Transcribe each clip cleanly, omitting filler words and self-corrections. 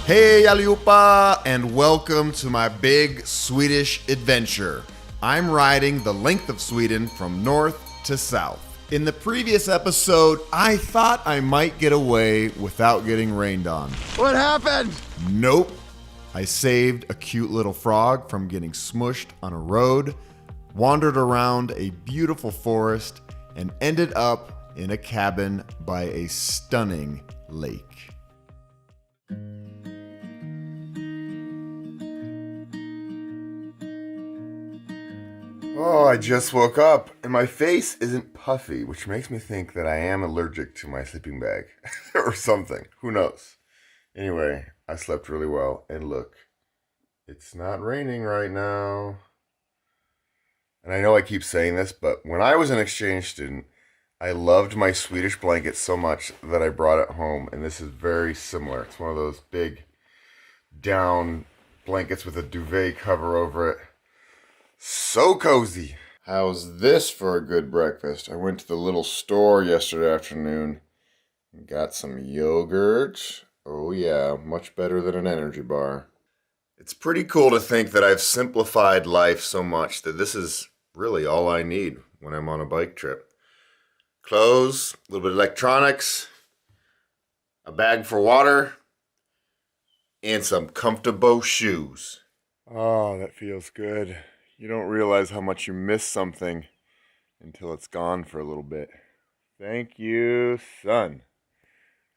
Hey allihopa, and welcome to my big Swedish adventure. I'm riding the length of Sweden from north to south. In the previous episode, I thought I might get away without getting rained on. What happened? Nope. I saved a cute little frog from getting smushed on a road, wandered around a beautiful forest, and ended up in a cabin by a stunning lake. Oh, I just woke up and my face isn't puffy, which makes me think that I am allergic to my sleeping bag or something. Who knows? Anyway, I slept really well, and look, it's not raining right now. And I know I keep saying this, but when I was an exchange student, I loved my Swedish blanket so much that I brought it home, and this is very similar. It's one of those big down blankets with a duvet cover over it. So cozy. How's this for a good breakfast? I went to the little store yesterday afternoon and got some yogurt. Oh yeah, much better than an energy bar. It's pretty cool to think that I've simplified life so much that this is really all I need when I'm on a bike trip. Clothes, a little bit of electronics, a bag for water, and some comfortable shoes. Oh, that feels good. You don't realize how much you miss something until it's gone for a little bit. Thank you, sun.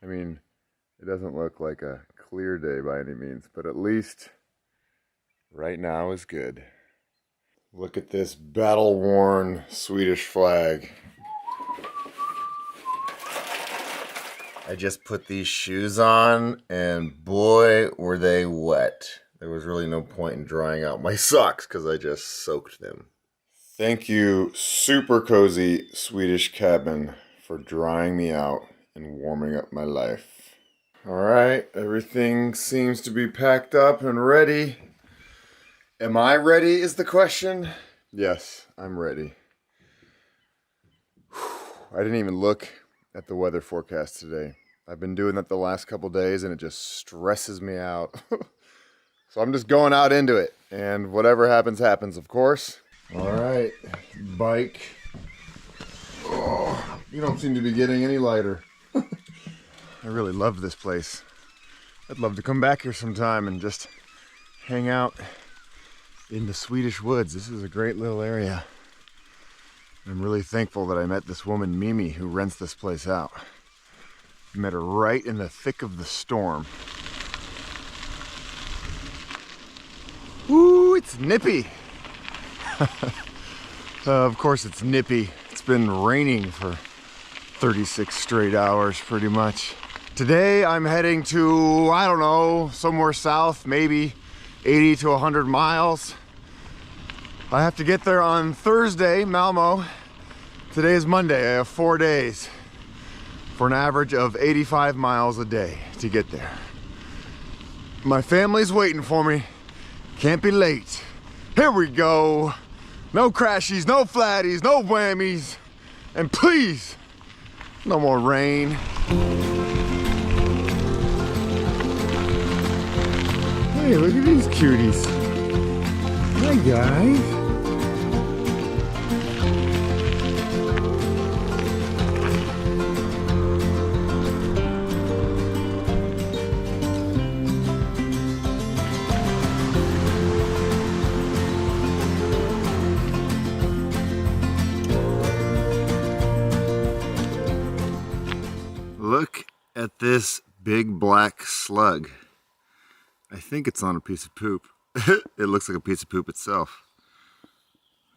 I mean, it doesn't look like a clear day by any means, but at least right now is good. Look at this battle-worn Swedish flag. I just put these shoes on, and boy, were they wet. There was really no point in drying out my socks because I just soaked them. Thank you, super cozy Swedish cabin, for drying me out and warming up my life. All right, everything seems to be packed up and ready. Am I ready is the question? Yes, I'm ready. I didn't even look at the weather forecast today. I've been doing that the last couple days and it just stresses me out. So I'm just going out into it, and whatever happens, happens, of course. All right, bike. Oh, you don't seem to be getting any lighter. I really love this place. I'd love to come back here sometime and just hang out in the Swedish woods. This is a great little area. I'm really thankful that I met this woman, Mimi, who rents this place out. I met her right in the thick of the storm. Ooh, it's nippy. Of course it's nippy. It's been raining for 36 straight hours pretty much. Today I'm heading to, I don't know, somewhere south, maybe 80 to 100 miles. I have to get there on Thursday, Malmo. Today is Monday. I have 4 days for an average of 85 miles a day to get there. My family's waiting for me. Can't be late. Here we go. No crashies, no flatties, no whammies. And please, no more rain. Hey, look at these cuties. Hi, guys. Look at this big black slug. I think it's on a piece of poop. It looks like a piece of poop itself.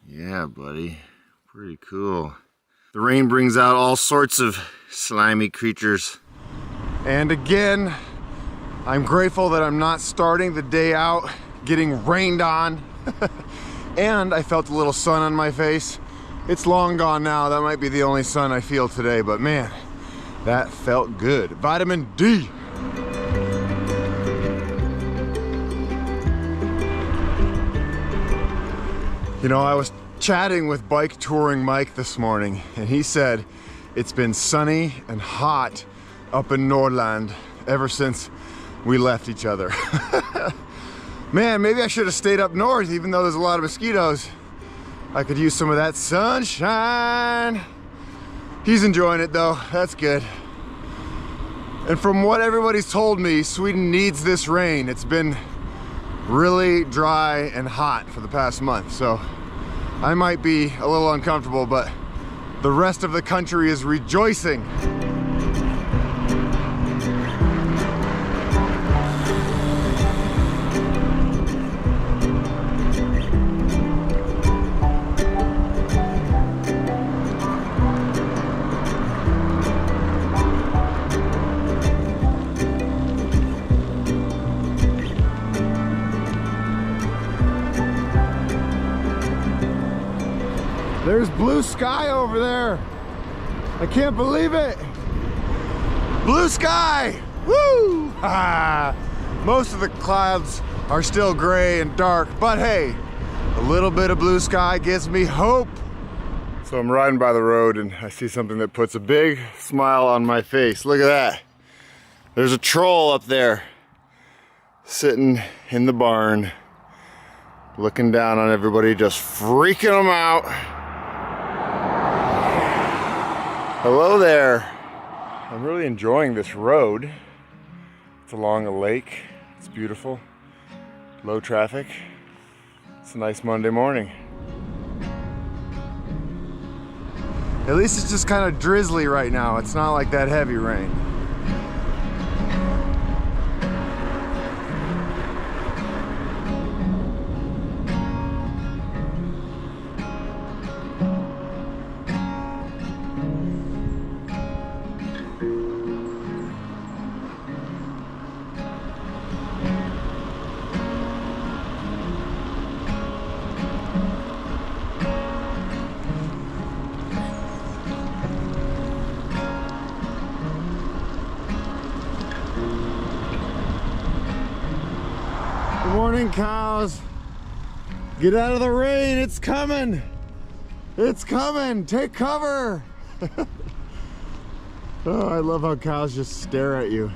Yeah, buddy. Pretty cool. The rain brings out all sorts of slimy creatures. And again, I'm grateful that I'm not starting the day out getting rained on. And I felt a little sun on my face. It's long gone now. That might be the only sun I feel today, but man, that felt good. Vitamin D. You know, I was chatting with Bike Touring Mike this morning, and he said it's been sunny and hot up in Norrland ever since we left each other. Man, maybe I should have stayed up north, even though there's a lot of mosquitoes. I could use some of that sunshine. He's enjoying it though, that's good. And from what everybody's told me, Sweden needs this rain. It's been really dry and hot for the past month, so I might be a little uncomfortable, but the rest of the country is rejoicing. There's blue sky over there. I can't believe it. Blue sky, woo! Most of the clouds are still gray and dark, but hey, a little bit of blue sky gives me hope. So I'm riding by the road and I see something that puts a big smile on my face. Look at that. There's a troll up there sitting in the barn, looking down on everybody, just freaking them out. Hello there. I'm really enjoying this road. It's along a lake. It's beautiful. Low traffic. It's a nice Monday morning. At least it's just kind of drizzly right now. It's not like that heavy rain. Good morning, cows. Get out of the rain, it's coming. It's coming, take cover. Oh, I love how cows just stare at you.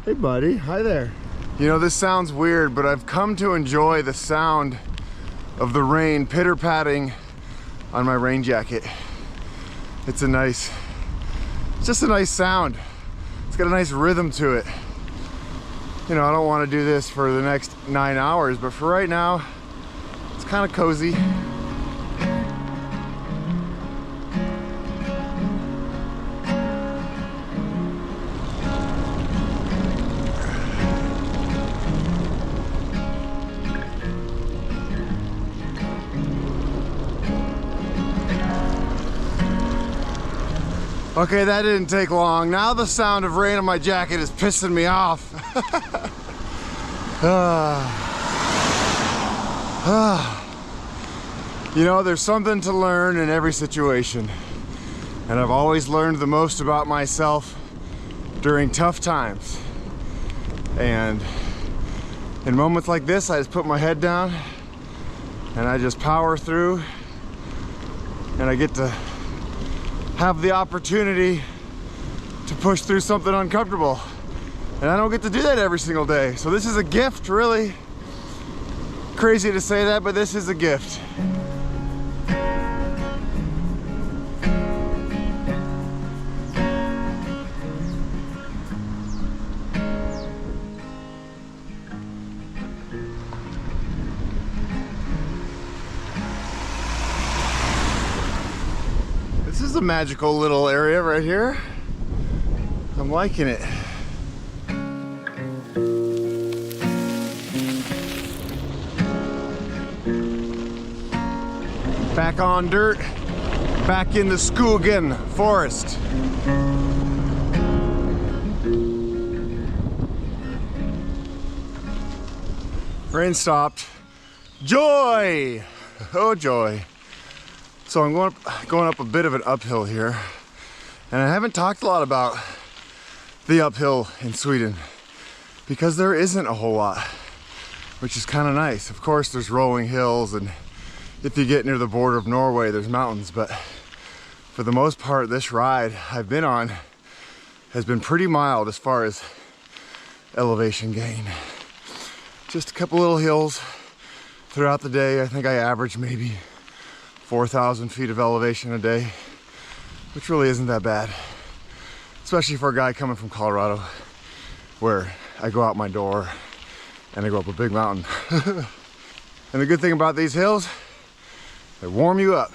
Hey buddy, hi there. You know, this sounds weird, but I've come to enjoy the sound of the rain pitter-patting on my rain jacket. It's just a nice sound. It's got a nice rhythm to it. You know, I don't want to do this for the next 9 hours, but for right now, it's kind of cozy. Okay, that didn't take long. Now the sound of rain on my jacket is pissing me off. You know, there's something to learn in every situation. And I've always learned the most about myself during tough times. And in moments like this, I just put my head down and I just power through, and I get to have the opportunity to push through something uncomfortable. And I don't get to do that every single day. So this is a gift, really. Crazy to say that, but this is a gift. This is a magical little area right here. I'm liking it. Back on dirt, back in the Skogen forest. Rain stopped. Joy! Oh joy. So I'm going up a bit of an uphill here, and I haven't talked a lot about the uphill in Sweden because there isn't a whole lot, which is kind of nice. Of course there's rolling hills, and if you get near the border of Norway there's mountains, but for the most part this ride I've been on has been pretty mild as far as elevation gain. Just a couple little hills throughout the day. I think I average maybe 4,000 feet of elevation a day, which really isn't that bad, especially for a guy coming from Colorado, where I go out my door and I go up a big mountain. And the good thing about these hills, they warm you up.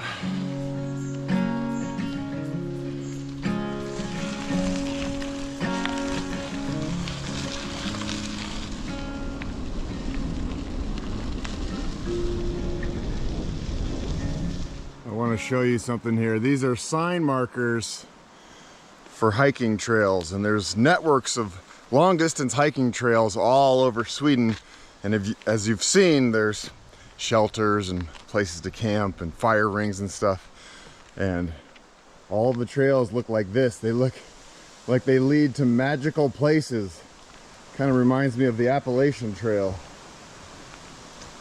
I want to show you something here. These are sign markers for hiking trails, and there's networks of long distance hiking trails all over Sweden. And as you've seen, there's shelters and places to camp and fire rings and stuff. And all the trails look like this. They look like they lead to magical places. Kind of reminds me of the Appalachian Trail.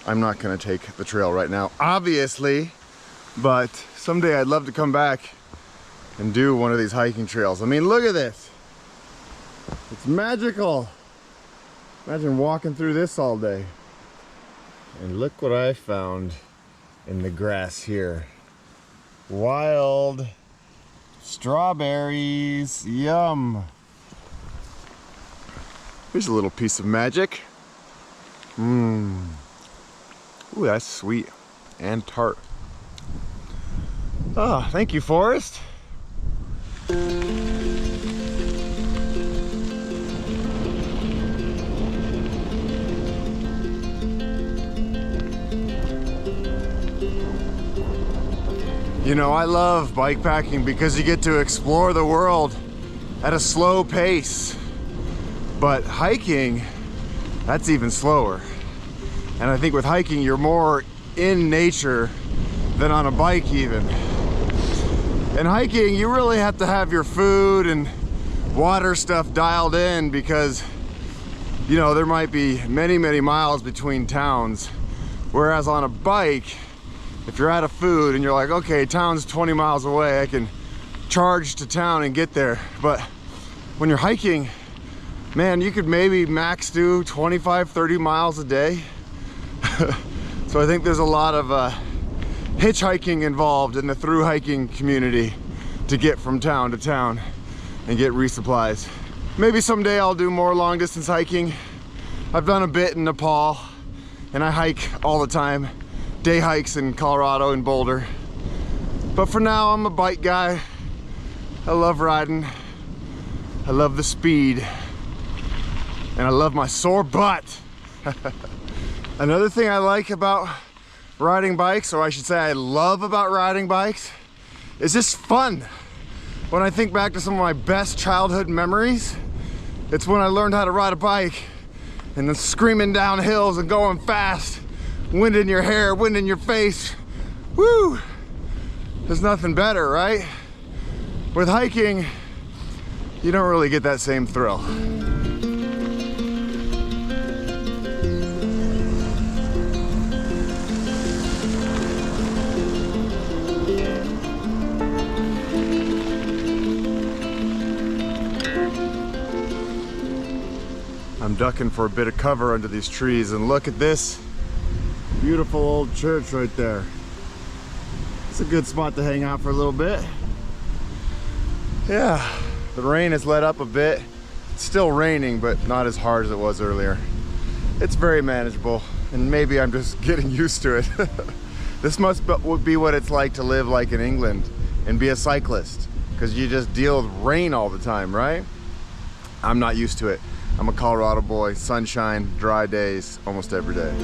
I'm not going to take the trail right now, obviously, but someday I'd love to come back and do one of these hiking trails. I mean, look at this. It's magical. Imagine walking through this all day. And look what I found in the grass here. Wild strawberries. Yum. Here's a little piece of magic. Ooh, that's sweet and tart. Oh, thank you, Forrest. You know, I love bikepacking because you get to explore the world at a slow pace. But hiking, that's even slower. And I think with hiking, you're more in nature than on a bike even. And hiking, you really have to have your food and water stuff dialed in because, you know, there might be many, many miles between towns. Whereas on a bike, if you're out of food and you're like, okay, town's 20 miles away, I can charge to town and get there. But when you're hiking, man, you could maybe max do 25, 30 miles a day. So I think there's a lot of hitchhiking involved in the through hiking community to get from town to town and get resupplies. Maybe someday I'll do more long distance hiking. I've done a bit in Nepal and I hike all the time. Day hikes in Colorado and Boulder. But for now, I'm a bike guy. I love riding. I love the speed. And I love my sore butt. Another thing I like about riding bikes, or I should say I love about riding bikes, is just fun. When I think back to some of my best childhood memories, it's when I learned how to ride a bike and then screaming down hills and going fast. Wind in your hair, wind in your face. Woo! There's nothing better, right? With hiking, you don't really get that same thrill. I'm ducking for a bit of cover under these trees, and look at this beautiful old church right there. It's a good spot to hang out for a little bit. Yeah, the rain has let up a bit. It's still raining, but not as hard as it was earlier. It's very manageable, and maybe I'm just getting used to it. This must be what it's like to live like in England and be a cyclist, because you just deal with rain all the time, right? I'm not used to it. I'm a Colorado boy, sunshine, dry days, almost every day.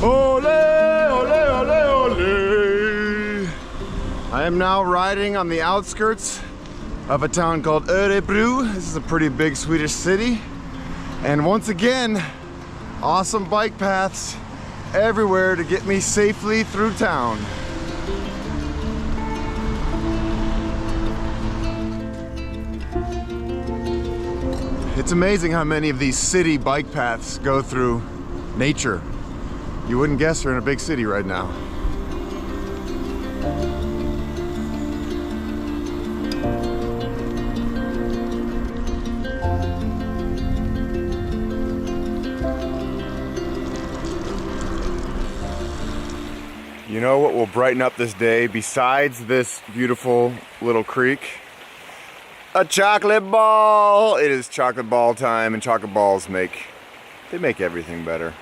Ole, ole, ole, ole. I am now riding on the outskirts of a town called Örebro. This is a pretty big Swedish city. And once again, awesome bike paths everywhere to get me safely through town. It's amazing how many of these city bike paths go through nature. You wouldn't guess they're in a big city right now. You know what will brighten up this day besides this beautiful little creek? A chocolate ball! It is chocolate ball time, and chocolate balls make everything better.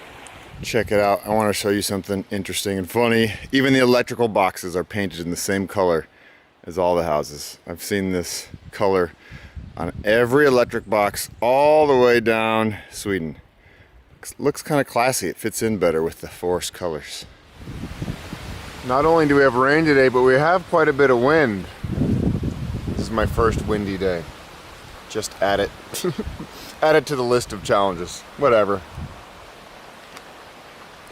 Check it out. I want to show you something interesting and funny. Even the electrical boxes are painted in the same color as all the houses. I've seen this color on every electric box all the way down Sweden. Looks kind of classy. It fits in better with the forest colors. Not only do we have rain today, but we have quite a bit of wind. This is my first windy day. Just add it. Add it to the list of challenges. Whatever.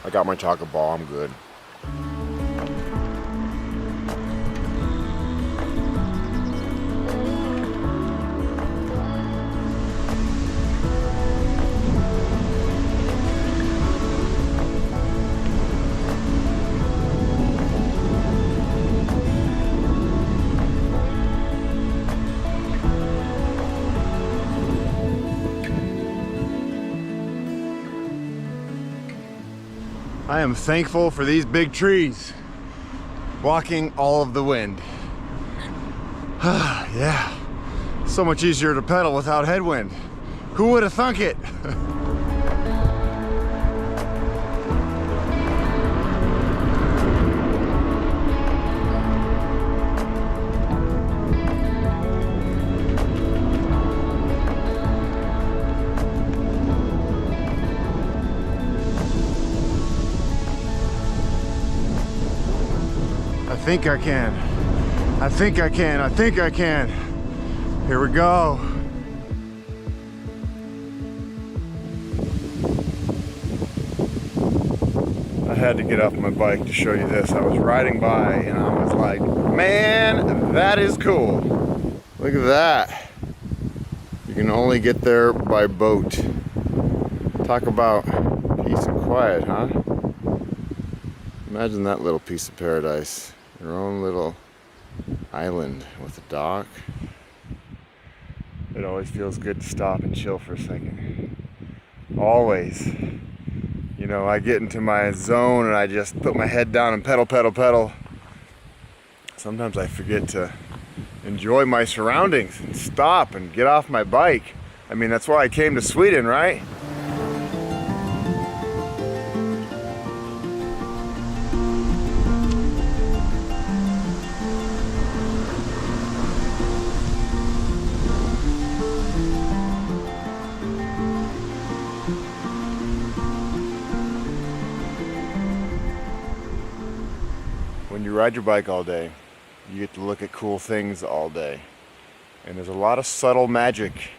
I got my chocolate ball, I'm good. I am thankful for these big trees blocking all of the wind. Yeah, so much easier to pedal without headwind. Who would have thunk it? I think I can. I think I can. I think I can. Here we go. I had to get off my bike to show you this. I was riding by and I was like, man, that is cool. Look at that. You can only get there by boat. Talk about peace and quiet, huh? Imagine that little piece of paradise. Your own little island with a dock. It always feels good to stop and chill for a second. Always. You know, I get into my zone and I just put my head down and pedal, pedal, pedal. Sometimes I forget to enjoy my surroundings and stop and get off my bike. I mean, that's why I came to Sweden, right? When you ride your bike all day, you get to look at cool things all day. And there's a lot of subtle magic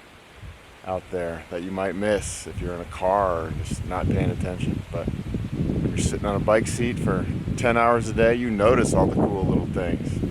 out there that you might miss if you're in a car or just not paying attention. But when you're sitting on a bike seat for 10 hours a day, you notice all the cool little things.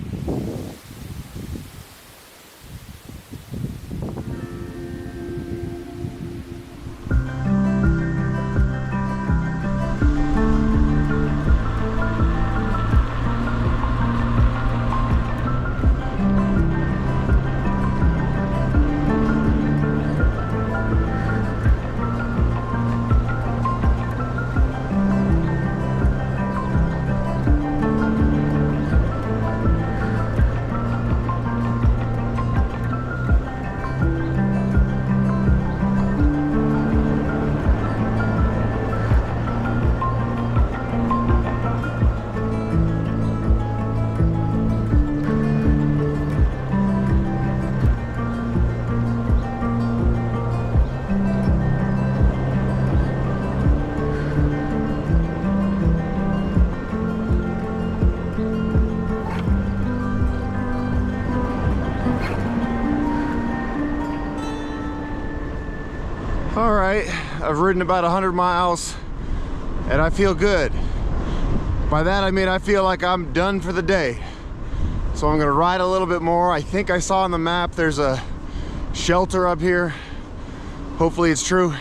All right, I've ridden about 100 miles and I feel good. By that I mean I feel like I'm done for the day. So I'm gonna ride a little bit more. I think I saw on the map there's a shelter up here. Hopefully it's true.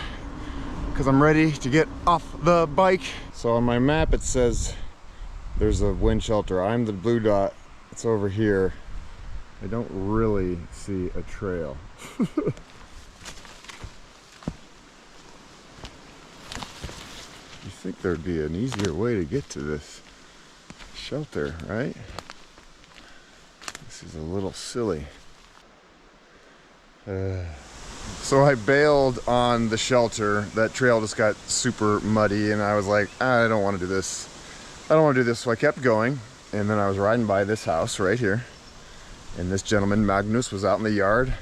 because I'm ready to get off the bike. So on my map it says there's a wind shelter. I'm the blue dot. It's over here. I don't really see a trail. You think there'd be an easier way to get to this shelter, right? This is a little silly. So I bailed on the shelter. That trail just got super muddy and I was like, I don't want to do this. I don't want to do this. So I kept going, and then I was riding by this house right here, and this gentleman, Magnus, was out in the yard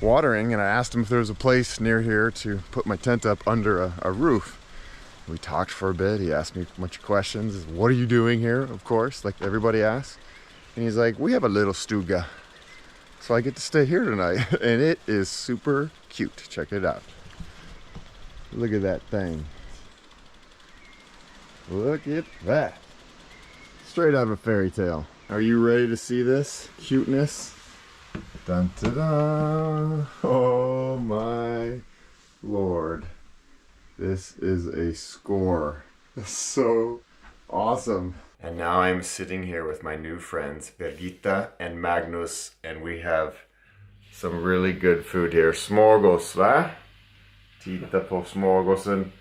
watering, and I asked him if there was a place near here to put my tent up under a roof. We talked for a bit. He asked me a bunch of questions. What are you doing here? Of course, like everybody asks. And he's like, we have a little stuga. So I get to stay here tonight, and it is super cute. Check it out. Look at that thing. Look at that. Straight out of a fairy tale. Are you ready to see this cuteness? Dun ta da! Oh my Lord. This is a score. So awesome. And now I'm sitting here with my new friends, Birgitta and Magnus, and we have some really good food here. Smorgås, va? Titta på smorgåsen.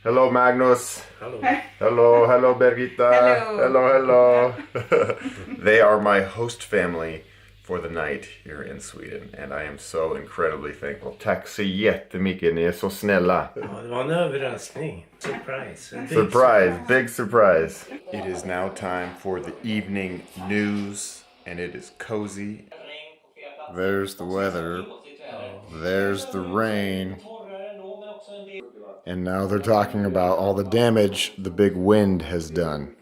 Hello, Magnus. Hello. Hello, Birgitta. Hello. Hello. They are my host family for the night here in Sweden, and I am so incredibly thankful. Tack så jättemycket, ni är så snälla. Ja, det var en överraskning. Surprise. Big surprise. It is now time for the evening news, and it is cozy. There's the weather. There's the rain. And now they're talking about all the damage the big wind has done.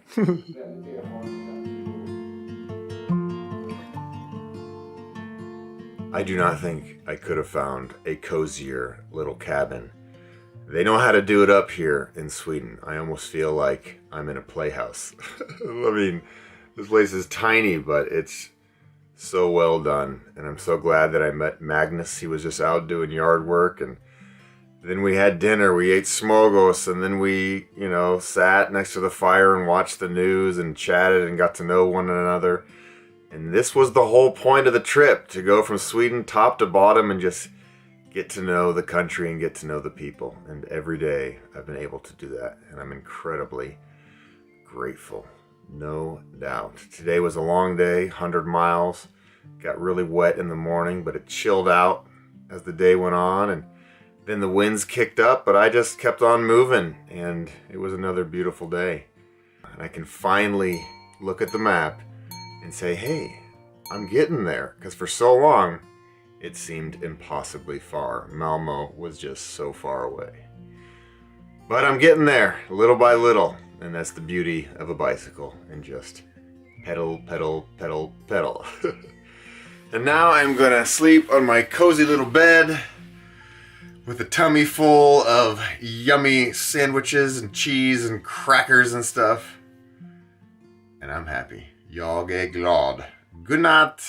I do not think I could have found a cozier little cabin. They know how to do it up here in Sweden. I almost feel like I'm in a playhouse. I mean, this place is tiny, but it's so well done. And I'm so glad that I met Magnus. He was just out doing yard work, and then we had dinner. We ate smorgås, and then we, sat next to the fire and watched the news and chatted and got to know one another. And this was the whole point of the trip, to go from Sweden top to bottom and just get to know the country and get to know the people. And every day I've been able to do that, and I'm incredibly grateful, no doubt. Today was a long day, 100 miles. Got really wet in the morning, but it chilled out as the day went on, and then the winds kicked up, but I just kept on moving, and it was another beautiful day. And I can finally look at the map and say, hey, I'm getting there. Because for so long, it seemed impossibly far. Malmo was just so far away. But I'm getting there, little by little. And that's the beauty of a bicycle. And just pedal, pedal, pedal, pedal. And now I'm gonna sleep on my cozy little bed with a tummy full of yummy sandwiches and cheese and crackers and stuff. And I'm happy. Jag är glad. Good night.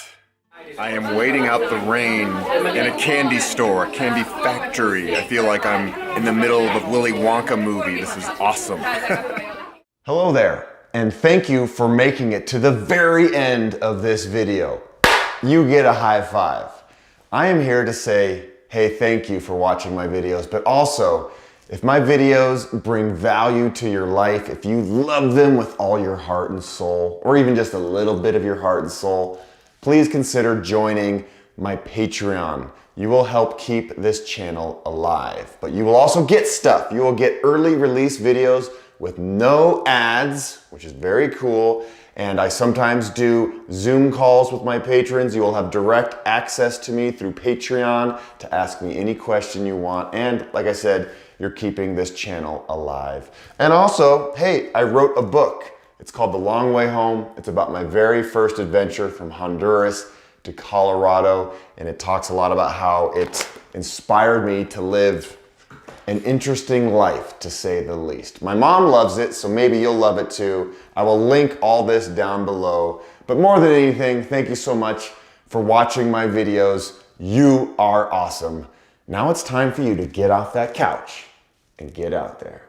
I am waiting out the rain in a candy store, a candy factory. I feel like I'm in the middle of a Willy Wonka movie. This is awesome. Hello there, and thank you for making it to the very end of this video. You get a high five. I am here to say, hey, thank you for watching my videos, but also, if my videos bring value to your life, if you love them with all your heart and soul, or even just a little bit of your heart and soul, please consider joining my Patreon. You will help keep this channel alive, but you will also get stuff. You will get early release videos with no ads, which is very cool. And I sometimes do Zoom calls with my patrons. You will have direct access to me through Patreon to ask me any question you want. And like I said, you're keeping this channel alive. And also, hey, I wrote a book. It's called The Long Way Home. It's about my very first adventure from Honduras to Colorado. And it talks a lot about how it inspired me to live an interesting life, to say the least. My mom loves it, so maybe you'll love it too. I will link all this down below. But more than anything, thank you so much for watching my videos. You are awesome. Now it's time for you to get off that couch and get out there.